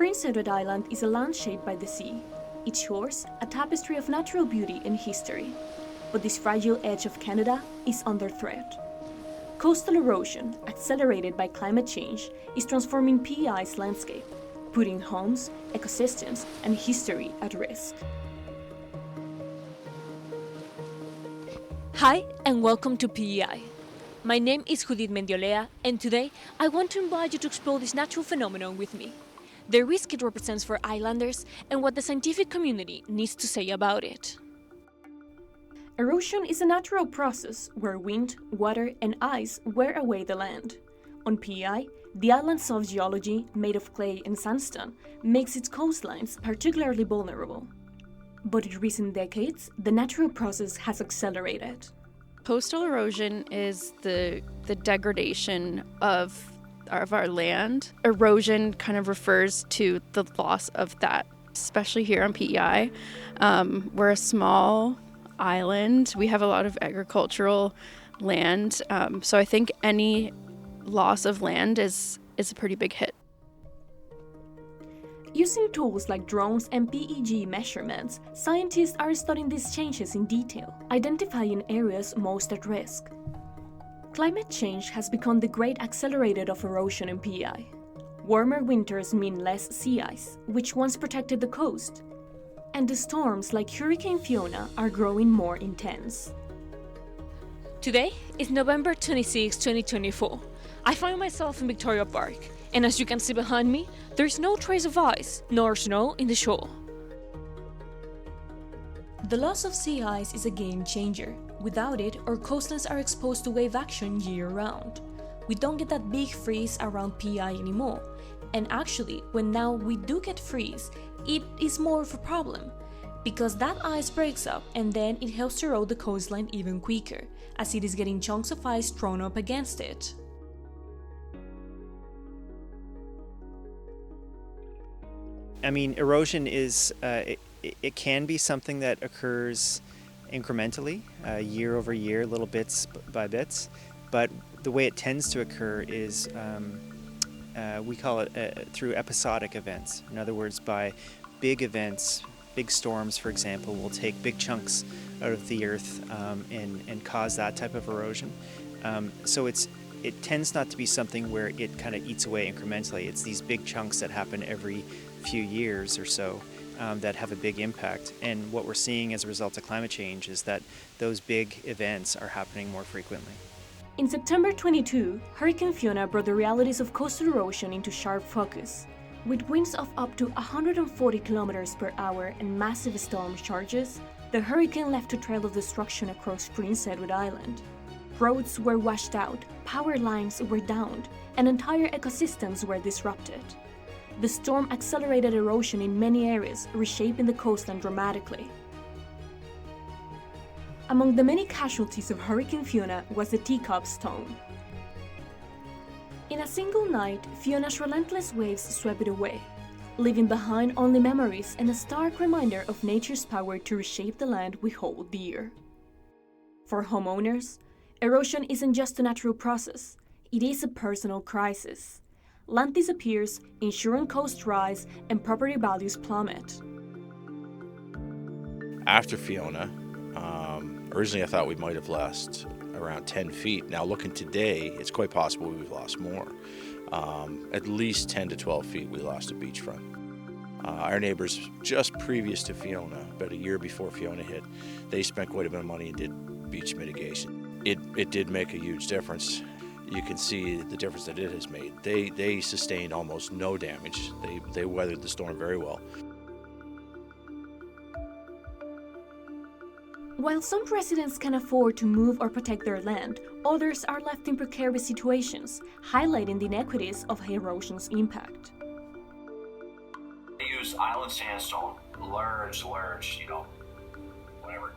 Prince Edward Island is a land shaped by the sea, its shores a tapestry of natural beauty and history. But this fragile edge of Canada is under threat. Coastal erosion, accelerated by climate change, is transforming PEI's landscape, putting homes, ecosystems, and history at risk. Hi, and welcome to PEI. My name is Judith Mendiolea, and today I want to invite you to explore this natural phenomenon with me, the risk it represents for islanders, and what the scientific community needs to say about it. Erosion is a natural process where wind, water, and ice wear away the land. On PEI, the island's soft geology, made of clay and sandstone, makes its coastlines particularly vulnerable. But in recent decades, the natural process has accelerated. Coastal erosion is the degradation of our land. Erosion kind of refers to the loss of that, especially here on PEI. We're a small island. We have a lot of agricultural land, so I think any loss of land is a pretty big hit. Using tools like drones and PEG measurements, scientists are studying these changes in detail, identifying areas most at risk. Climate change has become the great accelerator of erosion in PEI. Warmer winters mean less sea ice, which once protected the coast. And the storms like Hurricane Fiona are growing more intense. Today is November 26, 2024. I find myself in Victoria Park, and as you can see behind me, there's no trace of ice nor snow in the shore. The loss of sea ice is a game changer. Without it, our coastlines are exposed to wave action year-round. We don't get that big freeze around PEI anymore. And actually, when now we do get freeze, it is more of a problem, because that ice breaks up and then it helps to erode the coastline even quicker, as it is getting chunks of ice thrown up against it. I mean, erosion is, it can be something that occurs incrementally, year over year, little bits by bits, but the way it tends to occur is, we call it through episodic events. In other words, by big events, big storms, for example, will take big chunks out of the earth and cause that type of erosion. So it tends not to be something where it kind of eats away incrementally. It's these big chunks that happen every few years or so that have a big impact. And what we're seeing as a result of climate change is that those big events are happening more frequently. In September 22, Hurricane Fiona brought the realities of coastal erosion into sharp focus. With winds of up to 140 kilometers per hour and massive storm charges, the hurricane left a trail of destruction across Prince Edward Island. Roads were washed out, power lines were downed, and entire ecosystems were disrupted. The storm accelerated erosion in many areas, reshaping the coastline dramatically. Among the many casualties of Hurricane Fiona was the teacup stone. In a single night, Fiona's relentless waves swept it away, leaving behind only memories and a stark reminder of nature's power to reshape the land we hold dear. For homeowners, erosion isn't just a natural process, it is a personal crisis. Land disappears, insurance costs rise, and property values plummet. After Fiona, originally I thought we might have lost around 10 feet. Now looking today, it's quite possible we've lost more. At least 10 to 12 feet we lost at beachfront. Our neighbors just previous to Fiona, about a year before Fiona hit, they spent quite a bit of money and did beach mitigation. It did make a huge difference. You can see the difference that it has made. They sustained almost no damage. They weathered the storm very well. While some residents can afford to move or protect their land, others are left in precarious situations, highlighting the inequities of erosion's impact. They use island sandstone, large,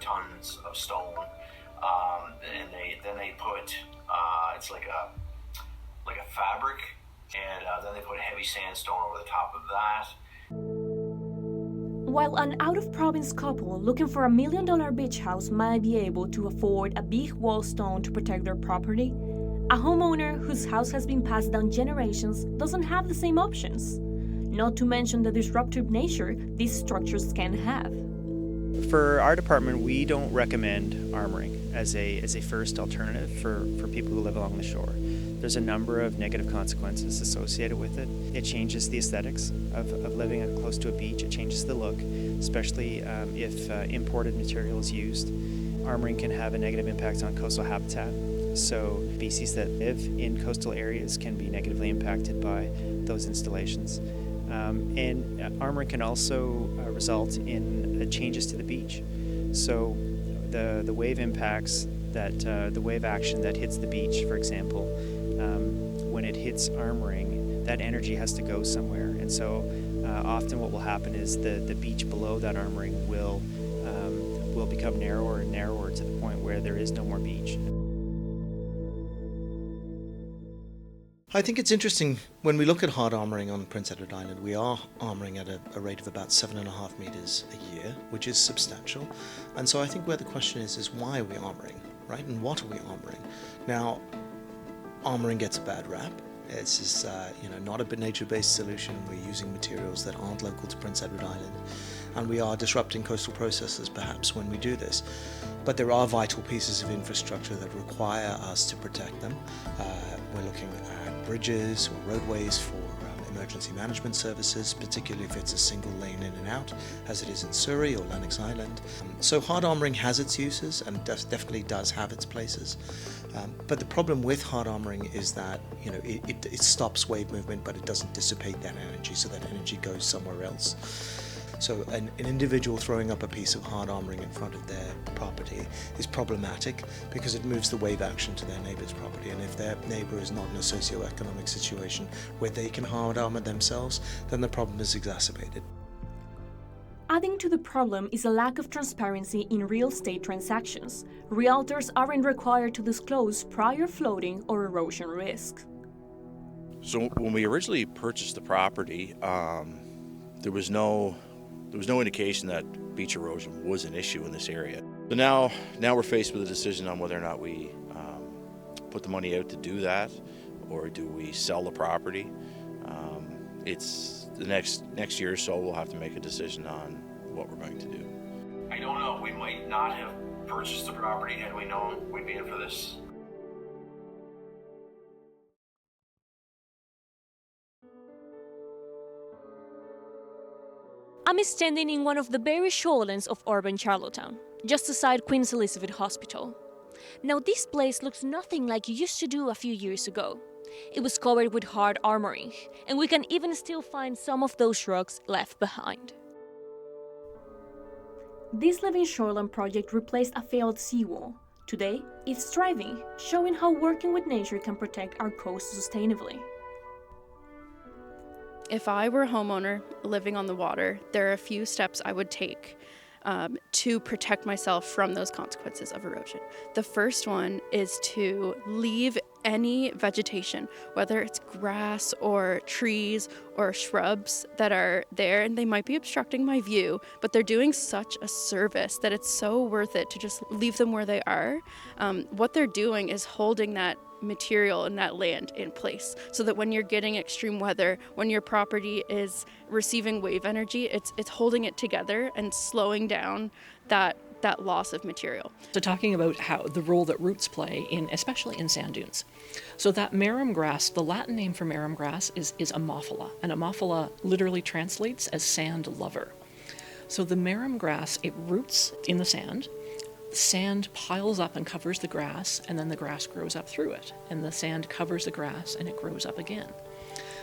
tons of stone, and then they put it's like a fabric, and then they put heavy sandstone over the top of that. While an out-of-province couple looking for $1 million beach house might be able to afford a big wall stone to protect their property, a homeowner whose house has been passed down generations doesn't have the same options. not to mention the disruptive nature these structures can have. For our department, we don't recommend armoring as a first alternative for people who live along the shore. There's a number of negative consequences associated with it. It changes the aesthetics of living close to a beach. It changes the look, especially if imported material is used. Armoring can have a negative impact on coastal habitat. So species that live in coastal areas can be negatively impacted by those installations. And armoring can also result in changes to the beach. So the wave impacts the wave action that hits the beach, for example, when it hits armoring, that energy has to go somewhere. And so often what will happen is the beach below that armoring will become narrower and narrower to the point where there is no more beach. I think it's interesting when we look at hard armoring on Prince Edward Island. We are armoring at a rate of about 7.5 meters a year, which is substantial. And so I think where the question is why are we armoring, right? And what are we armoring? Now, armoring gets a bad rap. It's just, not a nature-based solution. We're using materials that aren't local to Prince Edward Island, and we are disrupting coastal processes perhaps when we do this. But there are vital pieces of infrastructure that require us to protect them. We're looking at bridges or roadways for emergency management services, particularly if it's a single lane in and out, as it is in Surrey or Lennox Island. So hard armoring has its uses and definitely does have its places. But the problem with hard armoring is that it stops wave movement, but it doesn't dissipate that energy, so that energy goes somewhere else. So an individual throwing up a piece of hard armoring in front of their property is problematic because it moves the wave action to their neighbour's property, and if their neighbour is not in a socio-economic situation where they can hard armour themselves, then the problem is exacerbated. Adding to the problem is a lack of transparency in real estate transactions. Realtors aren't required to disclose prior flooding or erosion risk. So when we originally purchased the property, there was no indication that beach erosion was an issue in this area. So now we're faced with a decision on whether or not we put the money out to do that, or do we sell the property. It's the next year or so we'll have to make a decision on what we're going to do. I don't know. We might not have purchased the property had we known we'd be in for this. I'm standing in one of the very shorelands of urban Charlottetown, just beside Queen's Elizabeth Hospital. Now this place looks nothing like it used to do a few years ago. It was covered with hard armoring, and we can even still find some of those rocks left behind. This Living Shoreline project replaced a failed seawall. Today, it's thriving, showing how working with nature can protect our coast sustainably. If I were a homeowner living on the water, there are a few steps I would take to protect myself from those consequences of erosion. The first one is to leave any vegetation, whether it's grass or trees or shrubs that are there, and they might be obstructing my view, but they're doing such a service that it's so worth it to just leave them where they are. What they're doing is holding that material and that land in place, so that when you're getting extreme weather, when your property is receiving wave energy, it's holding it together and slowing down that loss of material. So talking about how the role that roots play especially in sand dunes. So that marram grass, the Latin name for marram grass is Ammophila, and Ammophila literally translates as sand lover. So the marram grass, it roots in the sand piles up and covers the grass, and then the grass grows up through it, and the sand covers the grass and it grows up again.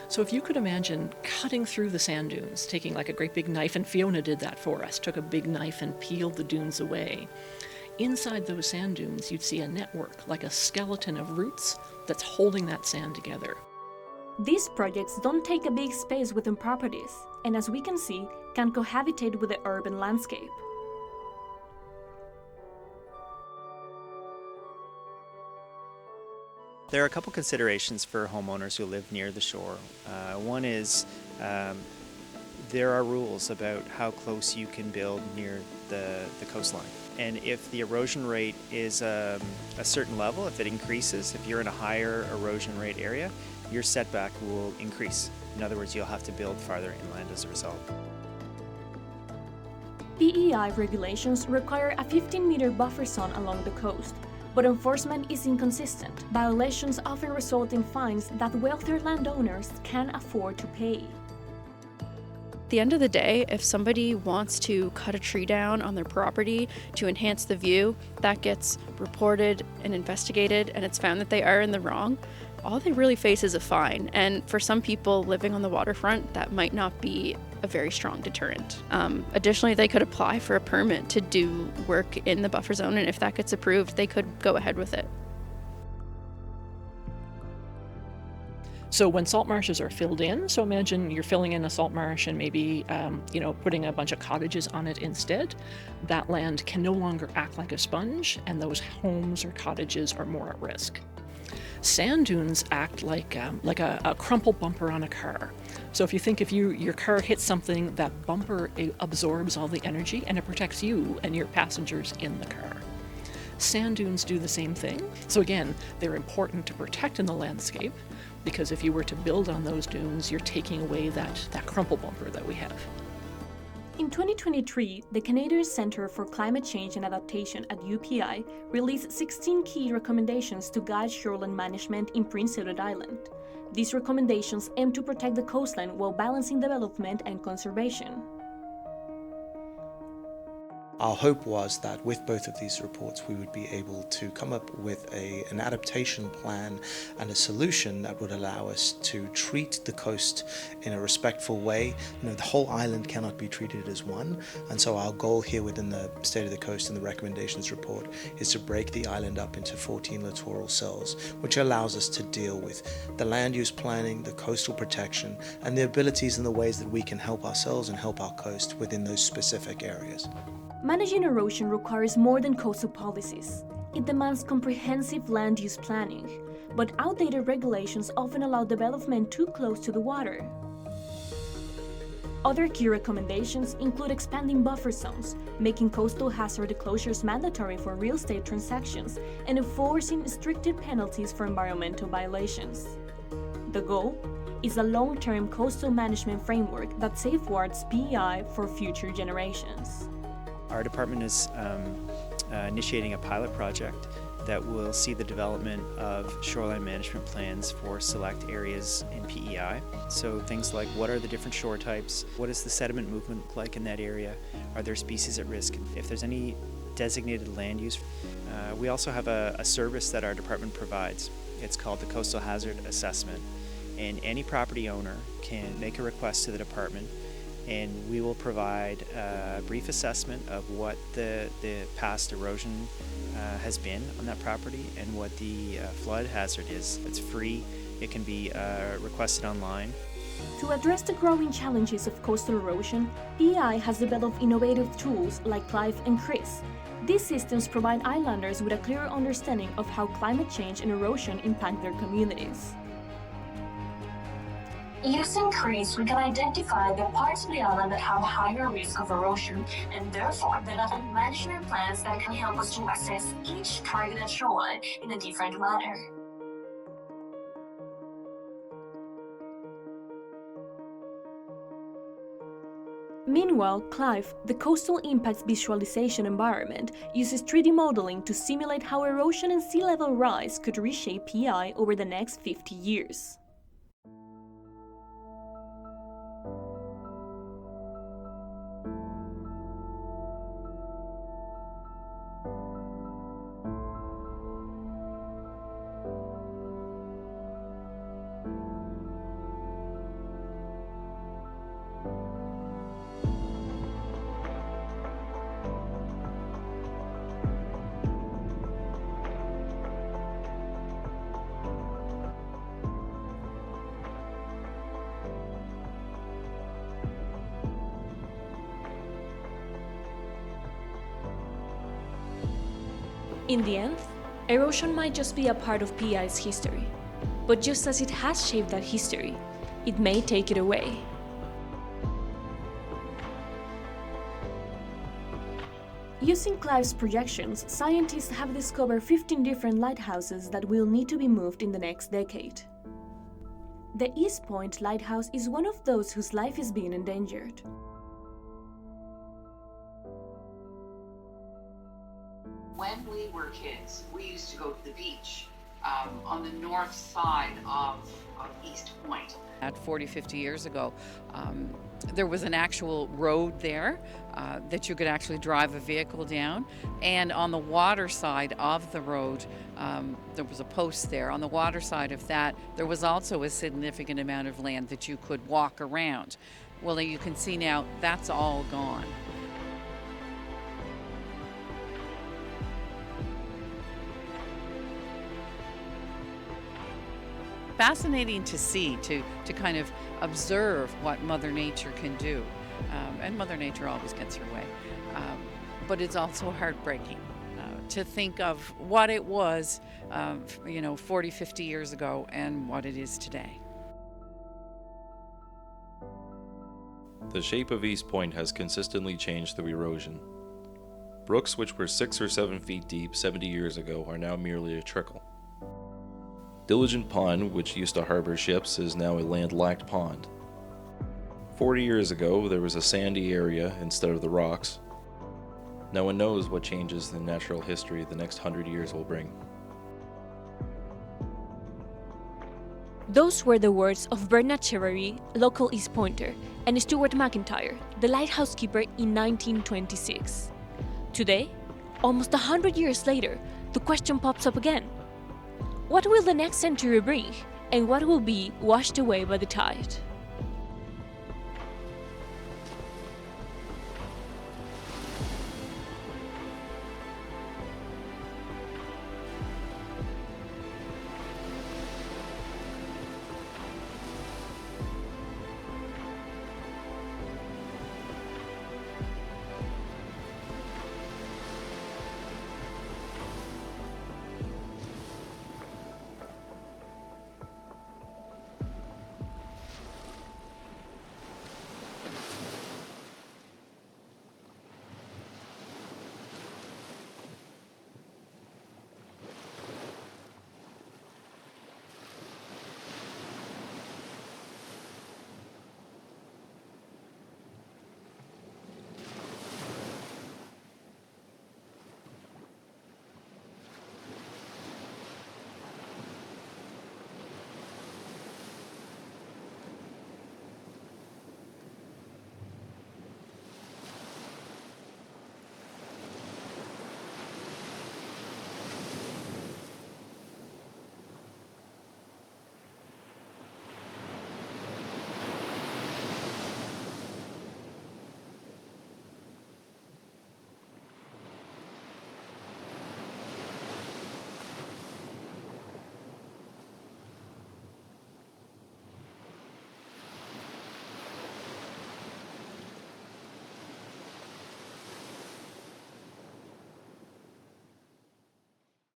So if you could imagine cutting through the sand dunes, taking like a great big knife, and Fiona did that for us, took a big knife and peeled the dunes away. Inside those sand dunes, you'd see a network, like a skeleton of roots that's holding that sand together. These projects don't take a big space within properties, and as we can see, can cohabitate with the urban landscape. There are a couple considerations for homeowners who live near the shore. One is there are rules about how close you can build near the coastline. And if the erosion rate is a certain level, if it increases, if you're in a higher erosion rate area, your setback will increase. In other words, you'll have to build farther inland as a result. PEI regulations require a 15-meter buffer zone along the coast, but enforcement is inconsistent. Violations often result in fines that wealthier landowners can't afford to pay. At the end of the day, if somebody wants to cut a tree down on their property to enhance the view, that gets reported and investigated, and it's found that they are in the wrong, all they really face is a fine. And for some people living on the waterfront, that might not be a very strong deterrent. Additionally, they could apply for a permit to do work in the buffer zone, and if that gets approved, they could go ahead with it. So when salt marshes are filled in, so imagine you're filling in a salt marsh and maybe, putting a bunch of cottages on it instead, that land can no longer act like a sponge, and those homes or cottages are more at risk. Sand dunes act like a crumple bumper on a car. So if you think if your car hits something, that bumper absorbs all the energy and it protects you and your passengers in the car. Sand dunes do the same thing. So again, they're important to protect in the landscape, because if you were to build on those dunes, you're taking away that crumple bumper that we have. In 2023, the Canadian Centre for Climate Change and Adaptation at UPI released 16 key recommendations to guide shoreline management in Prince Edward Island. These recommendations aim to protect the coastline while balancing development and conservation. Our hope was that with both of these reports we would be able to come up with an adaptation plan and a solution that would allow us to treat the coast in a respectful way. The whole island cannot be treated as one, and so our goal here within the State of the Coast and the recommendations report is to break the island up into 14 littoral cells, which allows us to deal with the land use planning, the coastal protection, and the abilities and the ways that we can help ourselves and help our coast within those specific areas. Managing erosion requires more than coastal policies. It demands comprehensive land use planning, but outdated regulations often allow development too close to the water. Other key recommendations include expanding buffer zones, making coastal hazard closures mandatory for real estate transactions, and enforcing stricter penalties for environmental violations. The goal is a long-term coastal management framework that safeguards PEI for future generations. Our department is initiating a pilot project that will see the development of shoreline management plans for select areas in PEI. So things like, what are the different shore types? What is the sediment movement like in that area? Are there species at risk? If there's any designated land use. We also have a service that our department provides. It's called the Coastal Hazard Assessment. And any property owner can make a request to the department, and we will provide a brief assessment of what the past erosion has been on that property and what the flood hazard is. It's free. It can be requested online. To address the growing challenges of coastal erosion, PEI has developed innovative tools like CLIVE and CRIS. These systems provide islanders with a clearer understanding of how climate change and erosion impact their communities. Using CRIS, we can identify the parts of the island that have a higher risk of erosion and therefore develop management plans that can help us to assess each targeted shoreline in a different manner. Meanwhile, CLIVE, the Coastal Impacts Visualization Environment, uses 3D modeling to simulate how erosion and sea level rise could reshape PEI over the next 50 years. In the end, erosion might just be a part of PEI's history, but just as it has shaped that history, it may take it away. Using CLIVE's projections, scientists have discovered 15 different lighthouses that will need to be moved in the next decade. The East Point Lighthouse is one of those whose life is being endangered. When we were kids, we used to go to the beach on the north side of East Point. At 40, 50 years ago, there was an actual road there that you could actually drive a vehicle down. And on the water side of the road, there was a post there. On the water side of that, there was also a significant amount of land that you could walk around. Well, you can see now that's all gone. Fascinating to see, to kind of observe what Mother Nature can do. And Mother Nature always gets her way. But it's also heartbreaking to think of what it was, 40, 50 years ago and what it is today. The shape of East Point has consistently changed through erosion. Brooks which were 6 or 7 feet deep 70 years ago are now merely a trickle. Diligent Pond, which used to harbor ships, is now a landlocked pond. 40 years ago, there was a sandy area instead of the rocks. No one knows what changes in natural history the next 100 years will bring. Those were the words of Bernard Chevery, local East Pointer, and Stuart McIntyre, the lighthouse keeper in 1926. Today, almost 100 years later, the question pops up again. What will the next century bring, and what will be washed away by the tide?